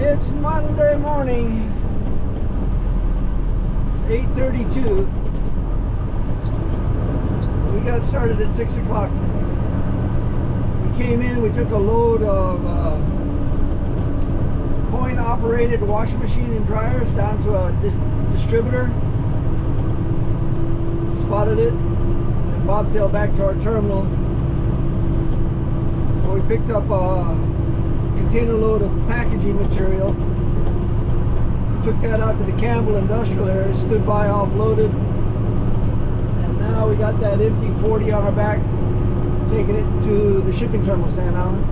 It's Monday morning. It's 8:32. We got started at 6 o'clock. We came in, we took a load of coin-operated washing machine and dryers down to a distributor. Spotted it and bobtailed back to our terminal. We picked up a container load of packaging material. Took that out to the Campbell industrial area, stood by offloaded, and now we got that empty 40 on our back, taking it to the shipping terminal, Sand Island,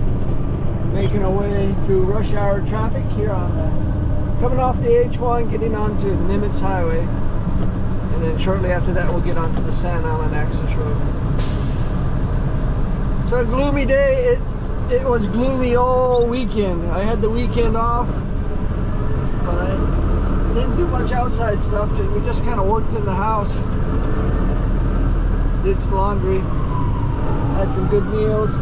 making our way through rush hour traffic here on coming off the H1, getting onto Nimitz Highway, and then shortly after that we'll get onto the Sand Island access road. So a gloomy day. It was gloomy all weekend. I had the weekend off, but I didn't do much outside stuff. We just kind of worked in the house, did some laundry, had some good meals.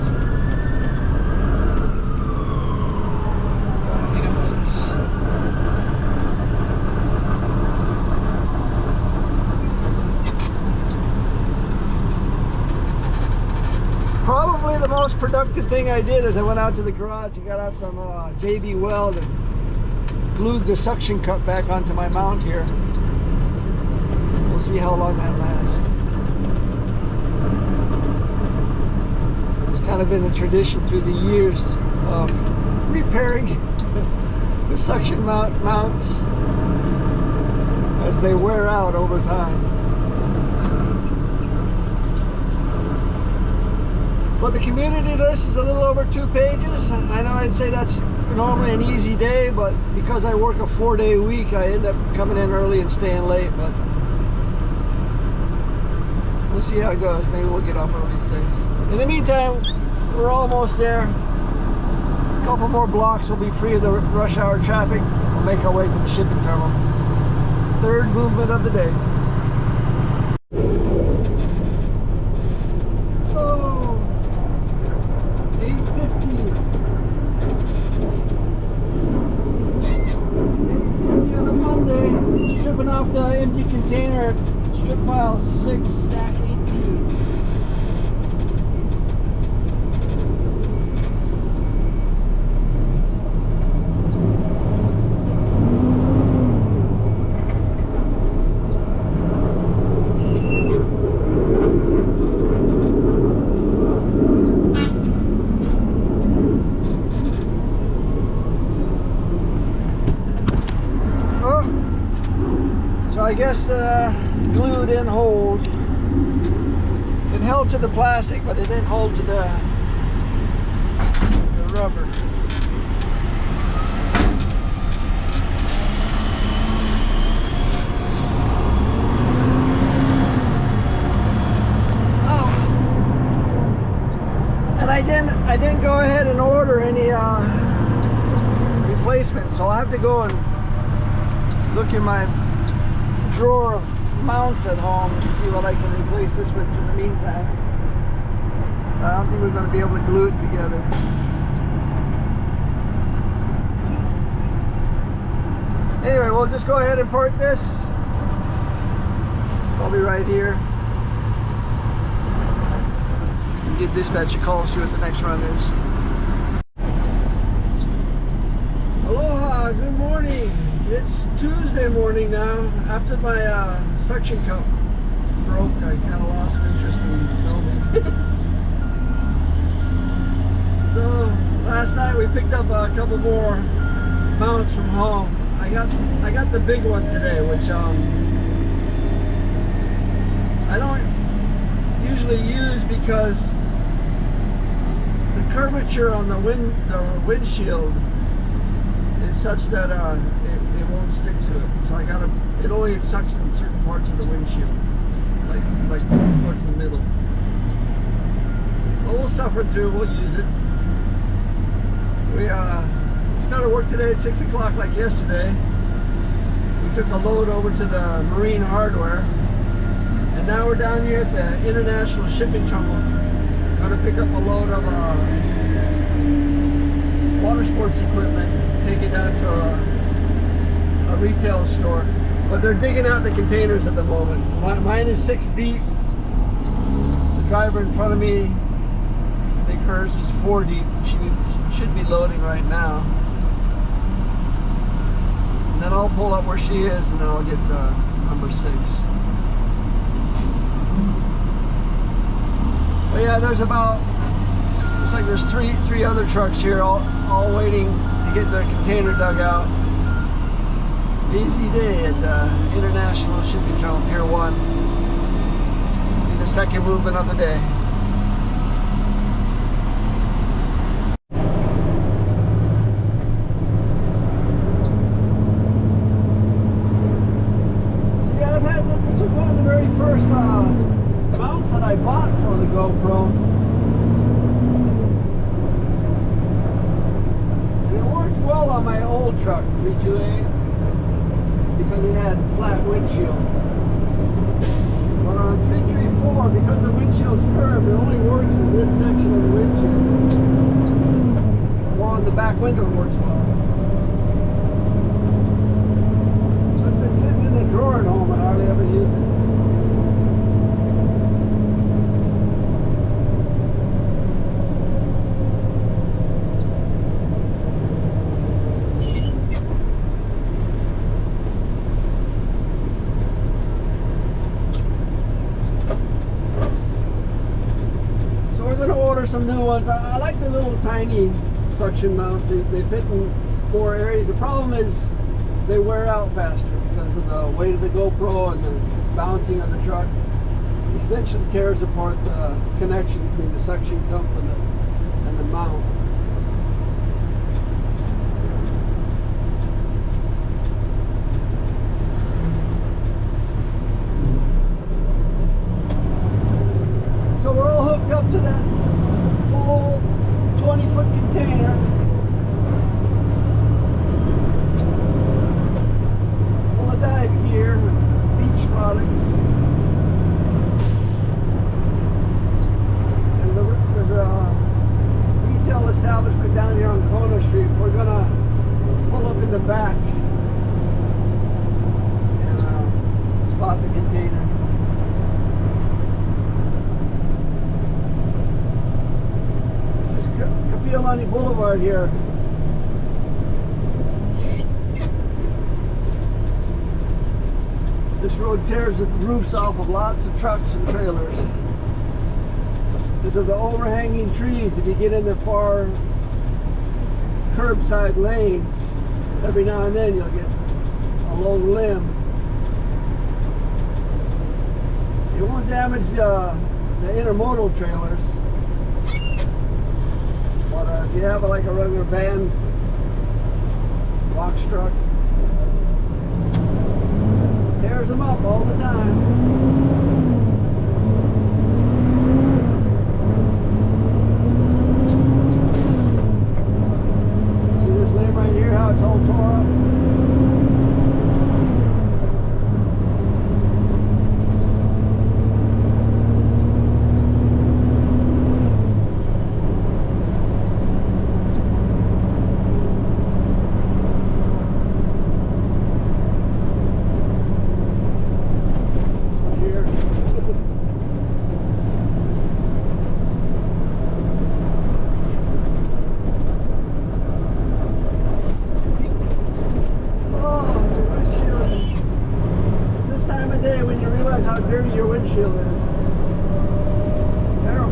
Probably the most productive thing I did is I went out to the garage and got out some JB Weld and glued the suction cup back onto my mount here. We'll see how long that lasts. It's kind of been a tradition through the years of repairing the suction mounts as they wear out over time. Well, the community list is a little over 2 pages. I know I'd say that's normally an easy day, but because I work a 4-day week, I end up coming in early and staying late, but we'll see how it goes. Maybe we'll get off early today. In the meantime, we're almost there. A couple more blocks, we'll be free of the rush hour traffic. We'll make our way to the shipping terminal. Third movement of the day. Stripping off the empty container at strip pile 6, stack 18. So I guess the glue didn't hold. It held to the plastic, but it didn't hold to the rubber. Oh. And I didn't go ahead and order any replacements, so I'll have to go and look in my drawer of mounts at home to see what I can replace this with in the meantime. I don't think we're going to be able to glue it together. Anyway, we'll just go ahead and park this. I'll be right here. Give dispatch a call and see what the next run is. Aloha, good morning. It's Tuesday morning now. After my suction cup broke, I kind of lost interest in filming. So couple more mounts from home. I got the big one today, which I don't usually use because the curvature on the windshield is such that it won't stick to it. So it only sucks in certain parts of the windshield, like towards the middle. But we'll suffer through. We'll use it. We started work today at 6 o'clock like yesterday. We took a load over to the Marine Hardware, and now we're down here at the International Shipping Terminal. Going to pick up a load of water sports equipment, take it down to a retail store. But they're digging out the containers at the moment. Mine is 6 deep. There's a driver in front of me. I think hers is 4 deep. She should be loading right now. And then I'll pull up where she is, and then I'll get the number 6. But yeah, looks like there's three other trucks here, all waiting to get their container dug out. Busy day at the International Shipping Terminal, Pier 1. This will be the second movement of the day. This was one of the very first mounts that I bought for the GoPro. It worked well on my old truck, 328, because it had flat windshields. But on 334, because the windshield's curved, it only works in this section of the windshield. While on the back window it works well. It's been sitting in a drawer at home. I hardly ever use it. So we're going to order some new ones. I like the little tiny suction mounts. They fit in more areas. The problem is they wear out faster because of the weight of the GoPro and the bouncing on the truck. It eventually tears apart the connection between the suction cup and the mount. So we're all hooked up to that full 20-foot container. Dive gear, beach products. And there's a retail establishment down here on Kona Street. We're gonna pull up in the back and spot the container. This is Kapiolani Boulevard here. This road tears the roofs off of lots of trucks and trailers. Because of the overhanging trees, if you get in the far curbside lanes, every now and then you'll get a low limb. It won't damage the intermodal trailers. But if you have like a regular van, box truck, tears them up all the time. See this lane right here, how it's all tore up? When you realize how dirty your windshield is. Terrible.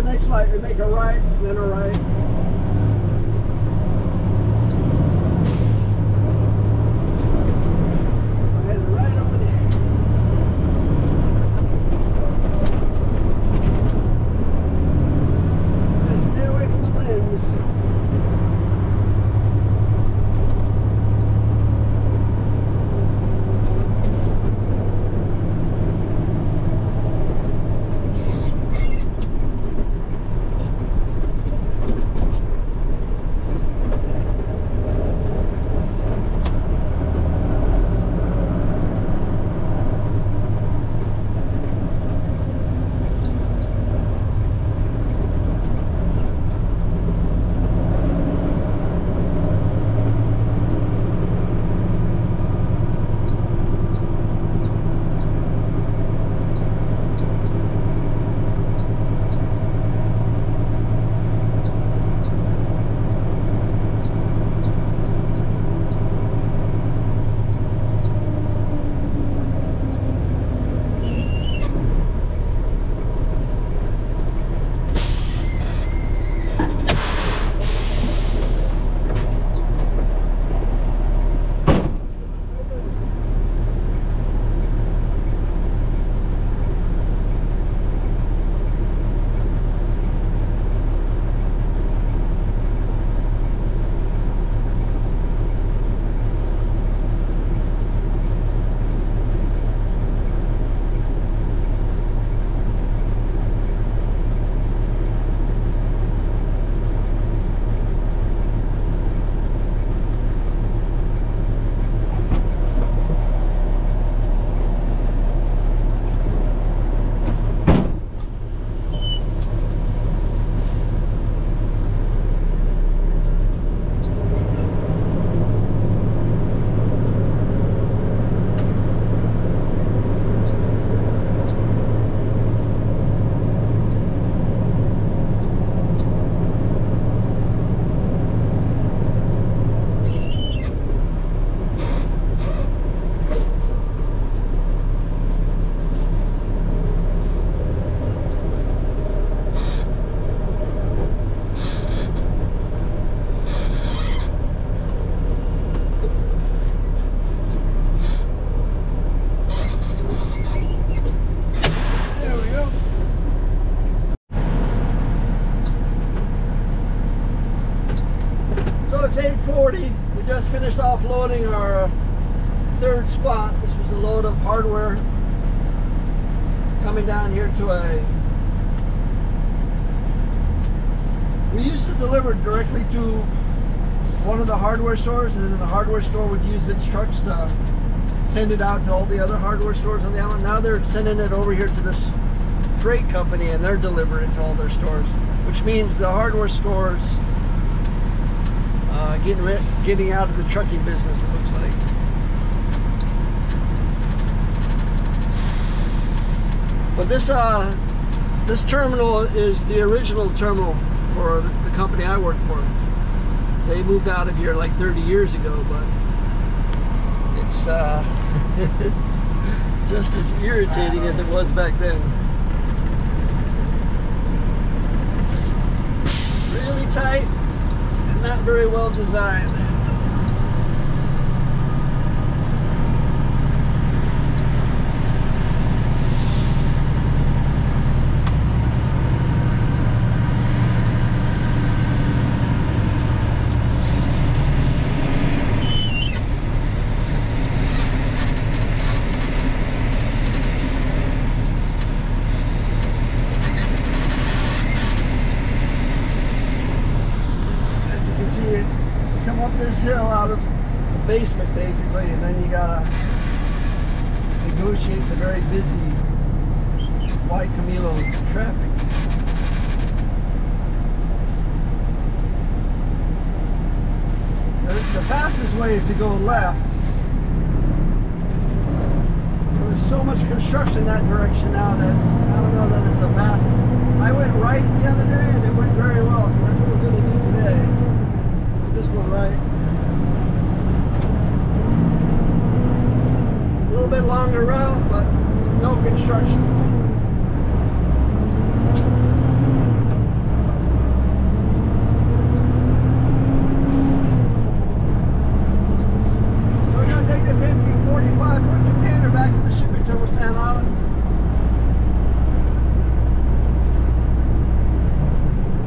next light, we make a right, then a right. We're headed right over there. Gotta stay away from the limbs. It's 8:40. We just finished offloading our third spot. This was a load of hardware coming down here to we used to deliver directly to one of the hardware stores, and then the hardware store would use its trucks to send it out to all the other hardware stores on the island. Now they're sending it over here to this freight company, and they're delivering it to all their stores, which means the hardware stores getting out of the trucking business, it looks like. But this terminal is the original terminal for the company I work for. They moved out of here like 30 years ago, but it's just as irritating as it was back then. It's really tight and not very well designed. This hill out of the basement basically, and then you gotta negotiate the very busy White Camilo traffic. The fastest way is to go left. There's so much construction that direction now that I don't know that it's the fastest. I went right the other day and it went very well, so that's what we're going to do today. Just go right. A little bit longer route, but no construction.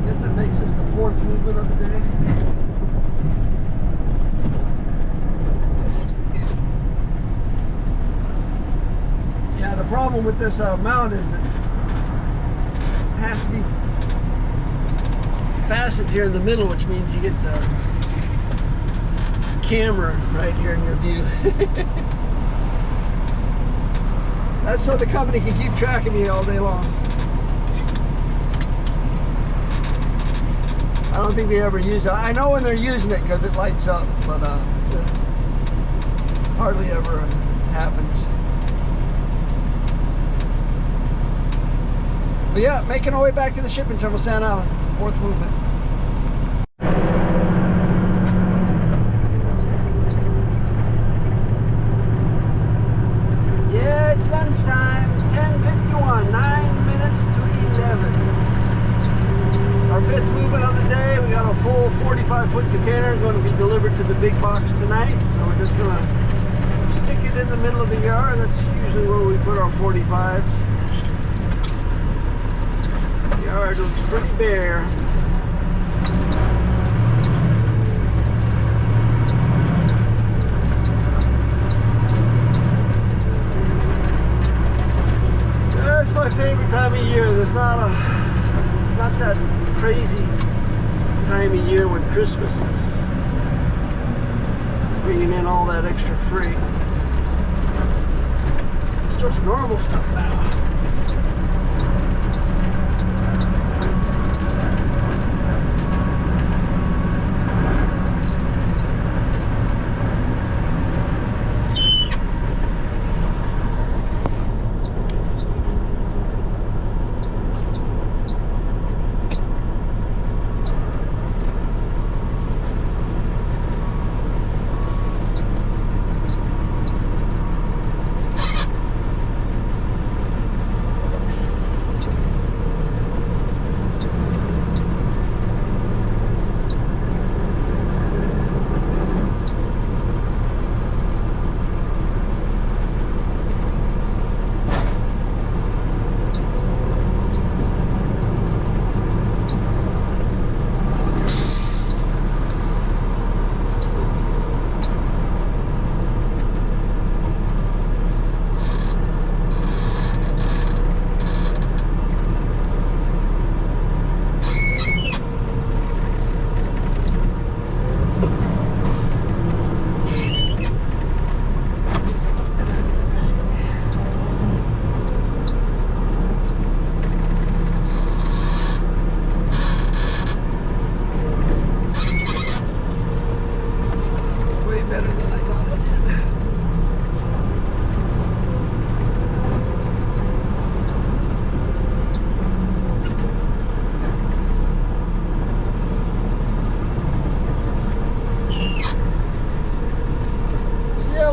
Guess that makes this the fourth movement of the day. Yeah, the problem with this mount is it has to be fastened here in the middle, which means you get the camera right here in your view. That's so the company can keep track of me all day long. I don't think they ever use it. I know when they're using it because it lights up, but it hardly ever happens. But yeah, making our way back to the shipping terminal, Sand Island, fourth movement. Yeah, it's lunchtime, 10:51, 9 minutes to 11. Our fifth movement of the day. We got a full 45-foot container going to be delivered to the big box tonight. So we're just going to stick it in the middle of the yard. That's usually where we put our 45s. The yard looks pretty bare. It's my favorite time of year. There's not that crazy time of year when Christmas is bringing in all that extra freight. It's just normal stuff now.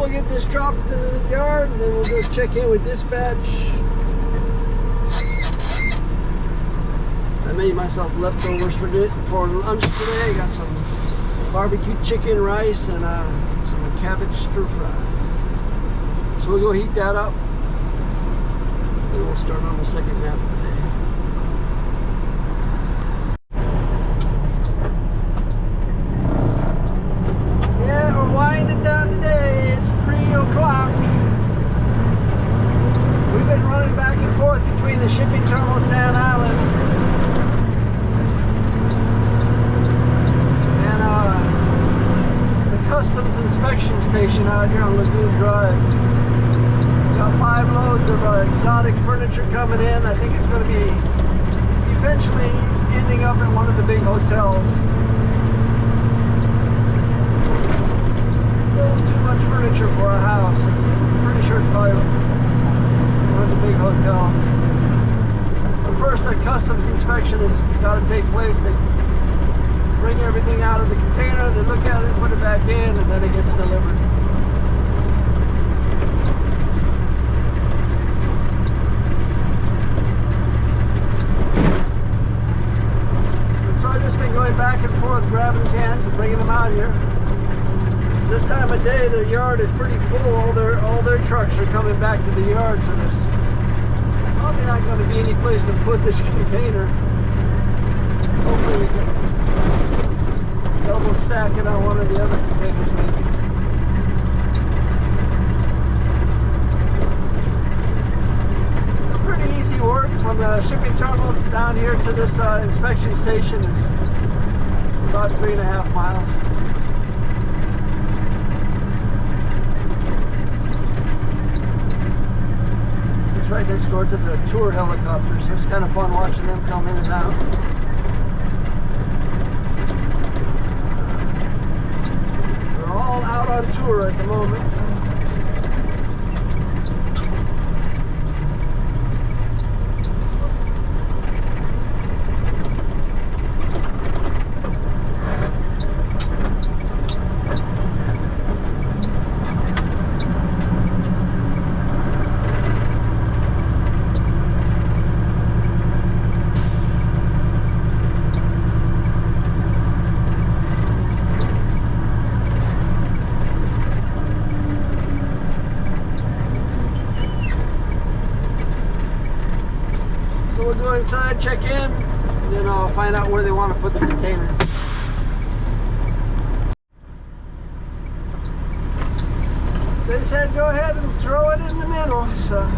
Get this dropped in the yard, and then we'll go check in with dispatch. I made myself leftovers for lunch today. Got some barbecue chicken, rice, and some cabbage stir fry. So we'll go heat that up, and we'll start on the second half of the day. Yeah, we're winding down today. It's 3 o'clock. We've been running back and forth between the shipping terminal and Sand Island and the customs inspection station out here on Lagoon Drive. Got 5 loads of exotic furniture coming in. I think it's going to be eventually ending up at one of the big hotels. Too much furniture for a house. I'm pretty sure it's probably one of the big hotels. But first, that customs inspection has got to take place. They bring everything out of the container, they look at it, put it back in, and then it gets delivered. So I've just been going back and forth, grabbing cans and bringing them out here. This time of day, their yard is pretty full. All their trucks are coming back to the yard, so there's place to put this container. Hopefully we can double stack it on one of the other containers maybe. Pretty easy work. From the shipping terminal down here to this inspection station is about 3.5 miles. It's right next door to the tour helicopter, so it's kind of fun watching them come in and out. They're all out on tour at the moment. We'll go inside, check in, and then I'll find out where they want to put the container. They said go ahead and throw it in the middle, so.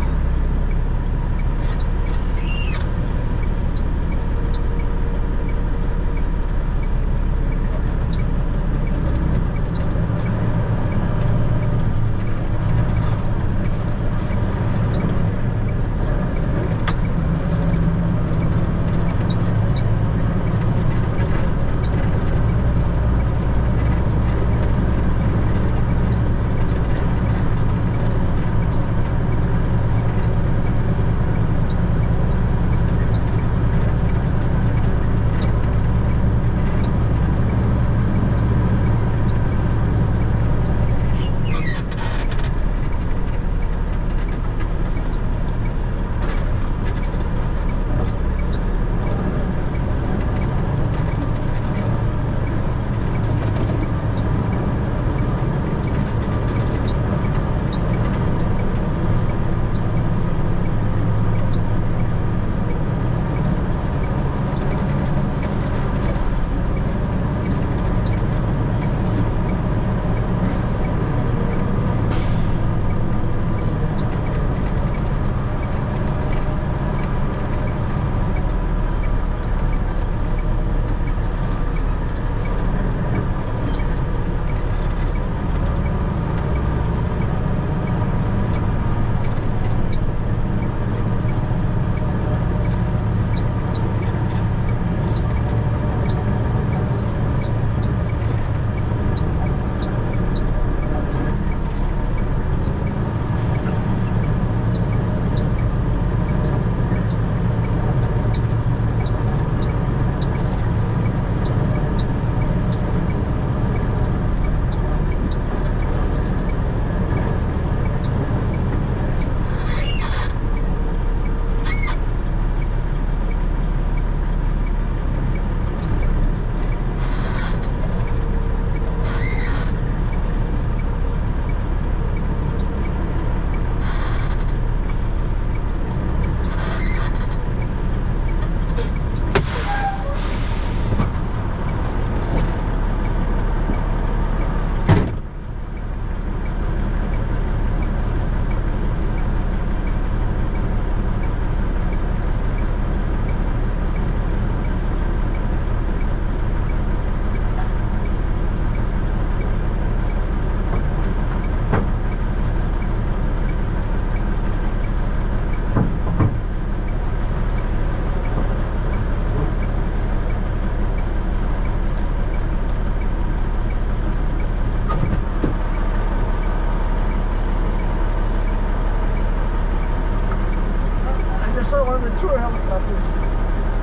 One of the tour helicopters.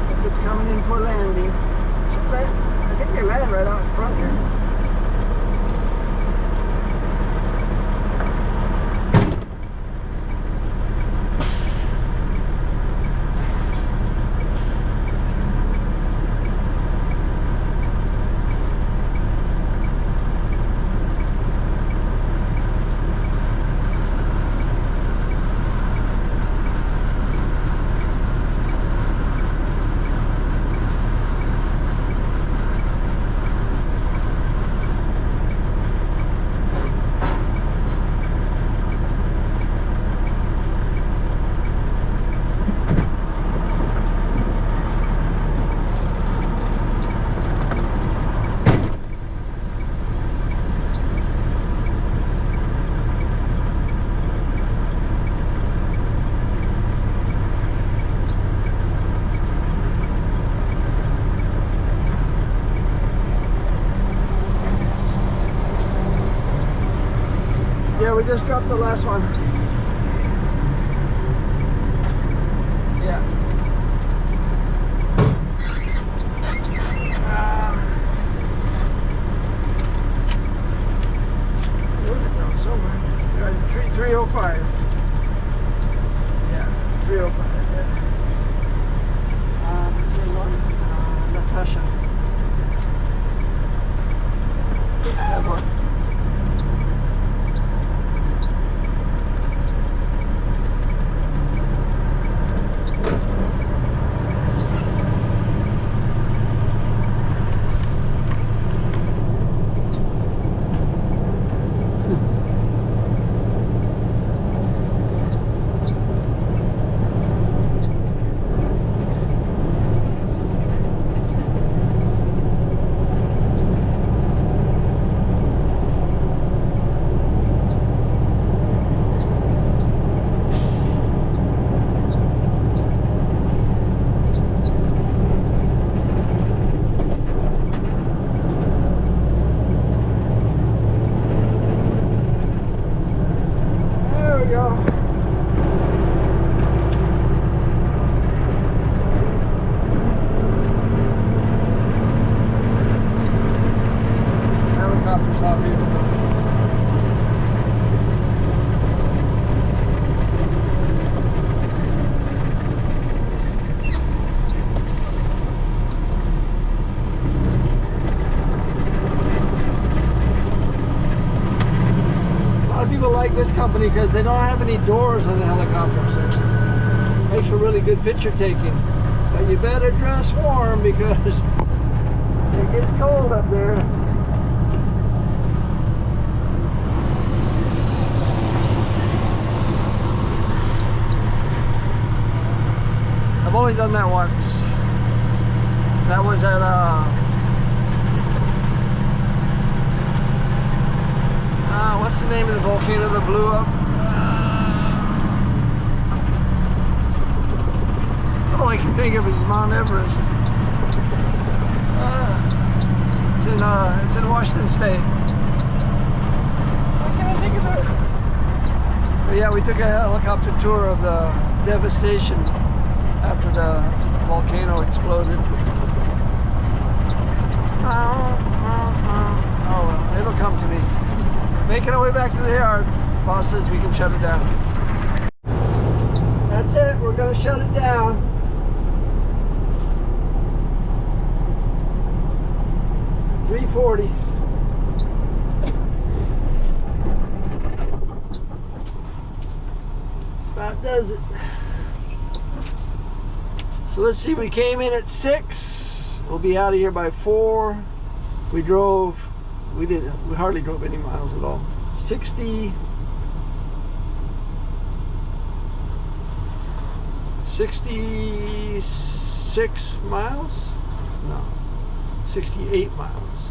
See if it's coming in for landing. I think they land right out in front here. we just dropped the last one. Yeah. 305. Yeah, 305. Yeah. This is on Natasha. That one. This company because they don't have any doors on the helicopter, so it makes for really good picture taking. But you better dress warm because it gets cold up there. I've only done that once. That was at what's the name of the volcano that blew up? All I can think of is Mount Everest. It's in Washington State. What can I think of it? But yeah, we took a helicopter tour of the devastation after the volcano exploded. Oh well, it'll come to me. Making our way back to the yard. Boss says we can shut it down. That's it. We're going to shut it down. $340. This about does it. So let's see. We came in at 6. We'll be out of here by 4. We hardly drove any miles at all. 66 miles? No, 68 miles.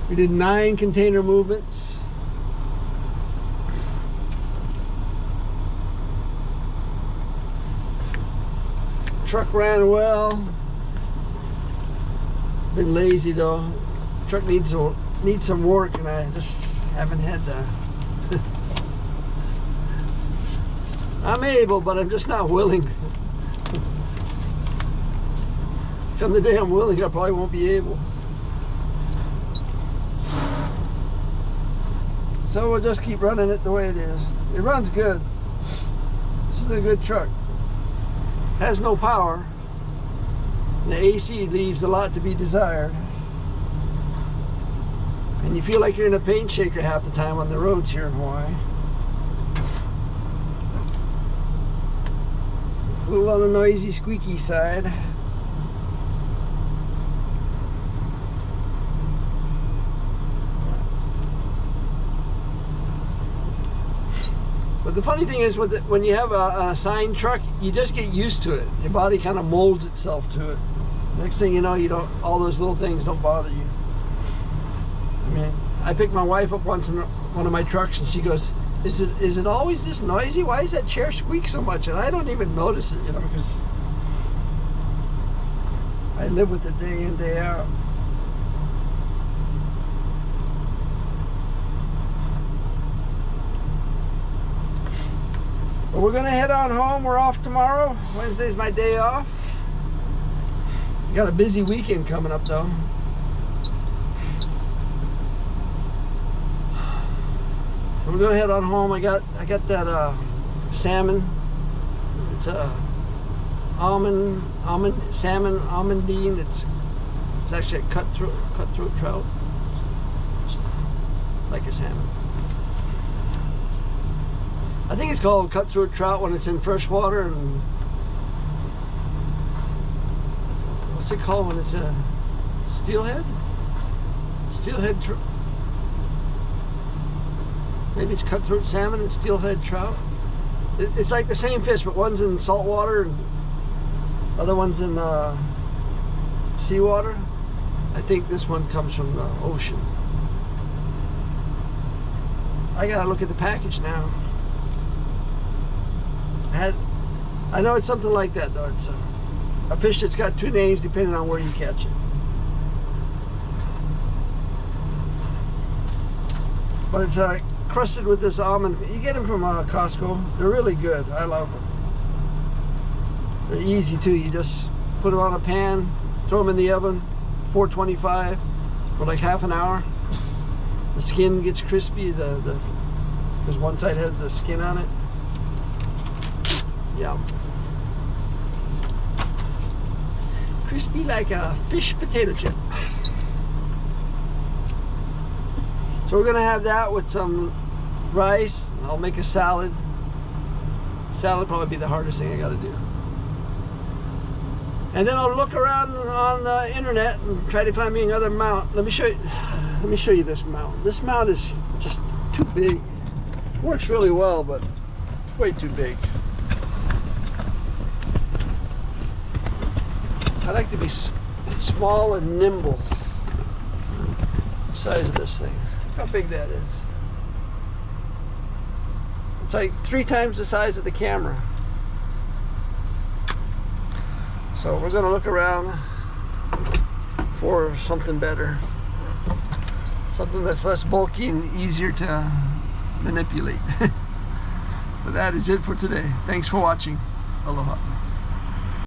We did 9 container movements. Truck ran well. Been lazy though. Truck needs some work, and I just haven't had that. I'm able, but I'm just not willing. Come the day I'm willing, I probably won't be able. So we'll just keep running it the way it is. It runs good. This is a good truck. Has no power. The AC leaves a lot to be desired. And you feel like you're in a paint shaker half the time on the roads here in Hawaii. It's a little on the noisy, squeaky side. But the funny thing is, when you have an assigned truck, you just get used to it. Your body kind of molds itself to it. Next thing you know, all those little things don't bother you. I mean, I picked my wife up once in one of my trucks, and she goes, "Is it always this noisy? Why does that chair squeak so much?" And I don't even notice it, because I live with it day in, day out. Well, we're gonna head on home. We're off tomorrow. Wednesday's my day off. Got a busy weekend coming up though. So we're gonna head on home. I got that salmon. It's a salmon almondine. It's actually a cutthroat trout, which is like a salmon. I think it's called cutthroat trout when it's in fresh water, and what's it called when it's a steelhead? Steelhead trout. Maybe it's cutthroat salmon and steelhead trout. It's like the same fish, but one's in salt water and other one's in seawater. I think this one comes from the ocean. I gotta look at the package now. I know it's something like that though. It's a fish that's got two names depending on where you catch it. But it's crusted with this almond. You get them from Costco. They're really good. I love them. They're easy too. You just put them on a pan, throw them in the oven, 425 for like half an hour. The skin gets crispy. Because one side has the skin on it. Yum. Crispy like a fish potato chip. So we're gonna have that with some rice. I'll make a salad. Salad probably be the hardest thing I gotta do. And then I'll look around on the internet and try to find me another mount. Let me show you this mount. This mount is just too big. Works really well, but it's way too big. I like to be small and nimble. The size of this thing. Look how big that is. It's like 3 times the size of the camera. So we're gonna look around for something better. Something that's less bulky and easier to manipulate. But that is it for today. Thanks for watching. Aloha.